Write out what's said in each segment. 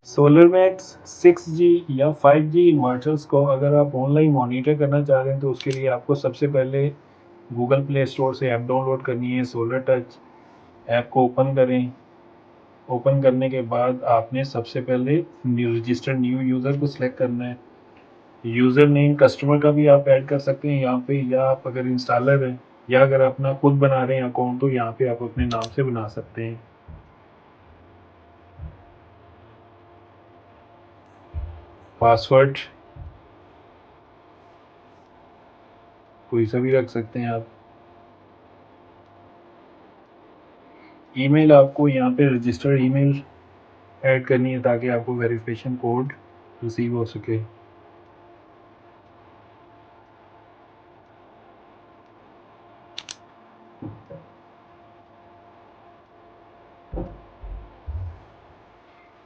Solar max 6G या 5G inverters को अगर आप ऑनलाइन मॉनिटर करना चाह रहे हैं तो उसके लिए आपको सबसे पहले गूगल प्ले स्टोर से ऐप डाउनलोड करनी है। सोलर टच ऐप को ओपन करें। ओपन करने के बाद आपने सबसे पहले रजिस्टर न्यू यूज़र को सिलेक्ट करना है। यूज़र नेम कस्टमर का भी आप ऐड कर सकते हैं यहाँ पे, या आप अगर इंस्टॉलर हैं या अगर अपना खुद बना रहे हैं अकाउंट तो यहाँ पे आप अपने नाम से बना सकते हैं। पासवर्ड कोई सा भी रख सकते हैं आप। ईमेल आपको यहाँ पे रजिस्टर ईमेल ऐड करनी है ताकि आपको वेरिफिकेशन कोड रिसीव हो सके।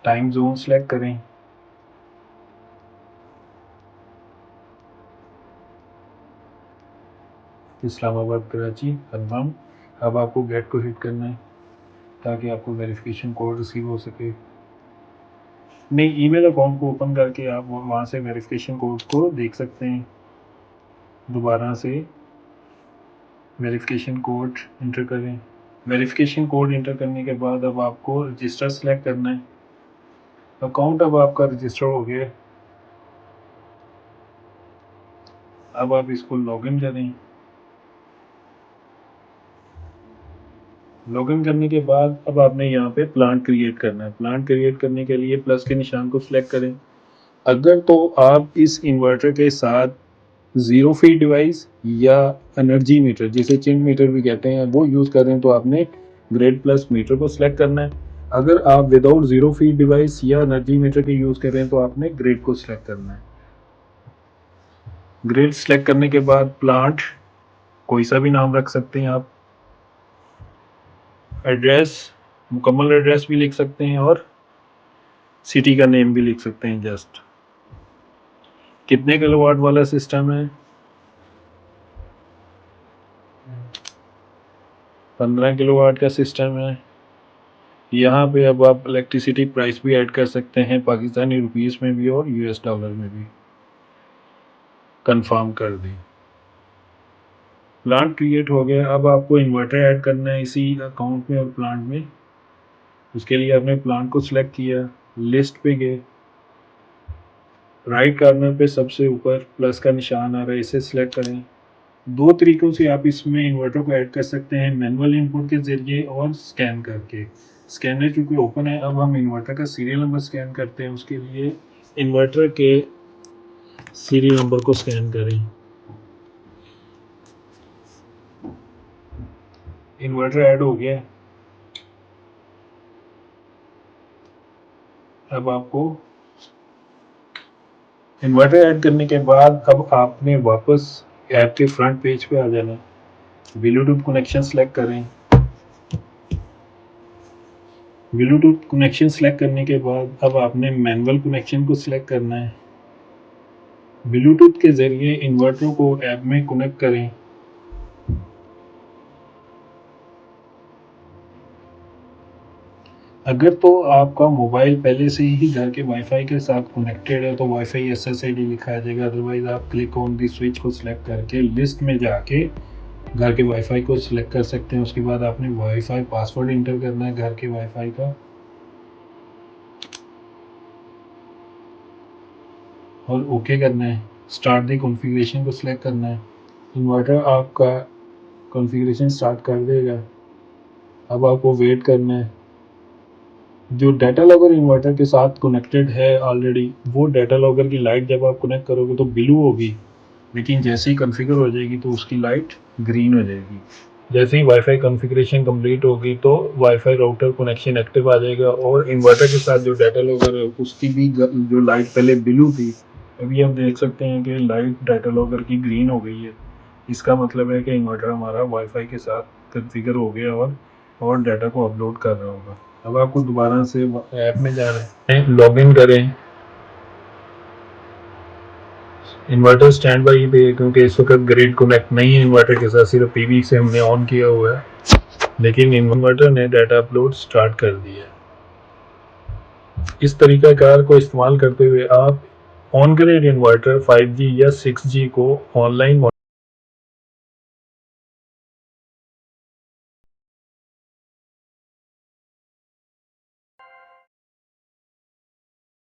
टाइम जोन सेलेक्ट करें। इस्लामाबाद कराची कंफर्म। अब आपको गेट को हिट करना है ताकि आपको वेरिफिकेशन कोड रिसीव हो सके। नहीं, ईमेल अकाउंट को ओपन करके आप वहाँ से वेरिफिकेशन कोड को देख सकते हैं। दोबारा से वेरिफिकेशन कोड इंटर करें। वेरिफिकेशन कोड इंटर करने के बाद अब आपको रजिस्टर सेलेक्ट करना है। अकाउंट अब आपका रजिस्टर हो गया। अब आप इसको लॉगिन करें। लॉगिन करने के बाद अब आपने यहाँ पे प्लांट क्रिएट करना है। प्लांट क्रिएट करने के लिए प्लस के निशान को सिलेक्ट करें। अगर तो आप इस इन्वर्टर के साथ ज़ीरो फीट डिवाइस या एनर्जी मीटर जिसे चिंट मीटर भी कहते हैं वो यूज़ कर रहे हैं तो आपने ग्रेड प्लस मीटर को सिलेक्ट करना है। अगर आप विदाउट ज़ीरो फीट डिवाइस या एनर्जी मीटर के यूज़ कर रहे हैं तो आपने ग्रेड को सिलेक्ट करना है। ग्रेड सिलेक्ट करने के बाद प्लांट कोई सा भी नाम रख सकते हैं आप। एड्रेस मुकम्मल एड्रेस भी लिख सकते हैं और सिटी का नेम भी लिख सकते हैं। जस्ट कितने किलोवाट वाला सिस्टम है? 15 किलोवाट का सिस्टम है। यहाँ पे अब आप इलेक्ट्रिसिटी प्राइस भी ऐड कर सकते हैं, पाकिस्तानी रुपीस में भी और यूएस डॉलर में भी। कंफर्म कर दें। प्लांट क्रिएट हो गया। अब आपको इन्वर्टर ऐड करना है इसी अकाउंट में और प्लांट में। उसके लिए आपने प्लांट को सिलेक्ट किया, लिस्ट पे गए, राइट कॉर्नर पे सबसे ऊपर प्लस का निशान आ रहा है, इसे सिलेक्ट करें। दो तरीकों से आप इसमें इन्वर्टर को ऐड कर सकते हैं, मैनुअल इनपुट के जरिए और स्कैन करके। स्कैनर चूँकि ओपन है, अब हम इन्वर्टर का सीरियल नंबर स्कैन करते हैं। उसके लिए इन्वर्टर के सीरियल नंबर को स्कैन करें। इन्वर्टर ऐड हो गया। अब आपको इन्वर्टर ऐड करने के बाद अब आपने वापस ऐप के फ्रंट पेज पे आ जाना है। ब्लूटूथ कनेक्शन सेलेक्ट करें। ब्लूटूथ कनेक्शन सेलेक्ट करने के बाद अब आपने मैनुअल कनेक्शन को सिलेक्ट करना है। ब्लूटूथ के जरिए इन्वर्टर को ऐप में कनेक्ट करें। अगर तो आपका मोबाइल पहले से ही घर के वाईफाई के साथ कनेक्टेड है तो वाईफाई SSID लिखा आ जाएगा। अदरवाइज आप क्लिक ऑन दी स्विच को सिलेक्ट करके लिस्ट में जाके घर के वाईफाई को सिलेक्ट कर सकते हैं। उसके बाद आपने वाईफाई पासवर्ड इंटर करना है घर के वाईफाई का और ओके करना है। स्टार्ट दी कॉन्फ़िगरेशन को सिलेक्ट करना है। इन्वर्टर आपका कॉन्फ़िगरेशन स्टार्ट कर देगा। अब आपको वेट करना है। जो डाटा लॉगर इन्वर्टर के साथ कनेक्टेड है ऑलरेडी, वो डाटा लॉगर की लाइट जब आप कनेक्ट करोगे तो ब्लू होगी, लेकिन जैसे ही कॉन्फ़िगर हो जाएगी तो उसकी लाइट ग्रीन हो जाएगी। जैसे ही वाईफाई कॉन्फ़िगरेशन कंप्लीट होगी तो वाईफाई राउटर कनेक्शन एक्टिव आ जाएगा और इन्वर्टर के साथ जो डाटा लॉगर है उसकी भी जो लाइट पहले ब्लू थी अभी हम देख सकते हैं कि लाइट डाटा लॉगर की ग्रीन हो गई है। इसका मतलब है कि इन्वर्टर हमारा वाईफाई के साथ कॉन्फ़िगर हो गया और डाटा को अपलोड कर रहा होगा। अब आपको दोबारा से ऐप में जाना है, लॉगिन करें। इन्वर्टर स्टैंड बाई पे है क्योंकि इस वक्त ग्रिड कनेक्ट नहीं है इन्वर्टर के साथ, सिर्फ पीवी से हमने ऑन किया हुआ है, लेकिन इन्वर्टर ने डाटा अपलोड स्टार्ट कर दिया। इस तरीक़ाकार को इस्तेमाल करते हुए आप ऑन ग्रिड इन्वर्टर 5G या 6G को ऑनलाइन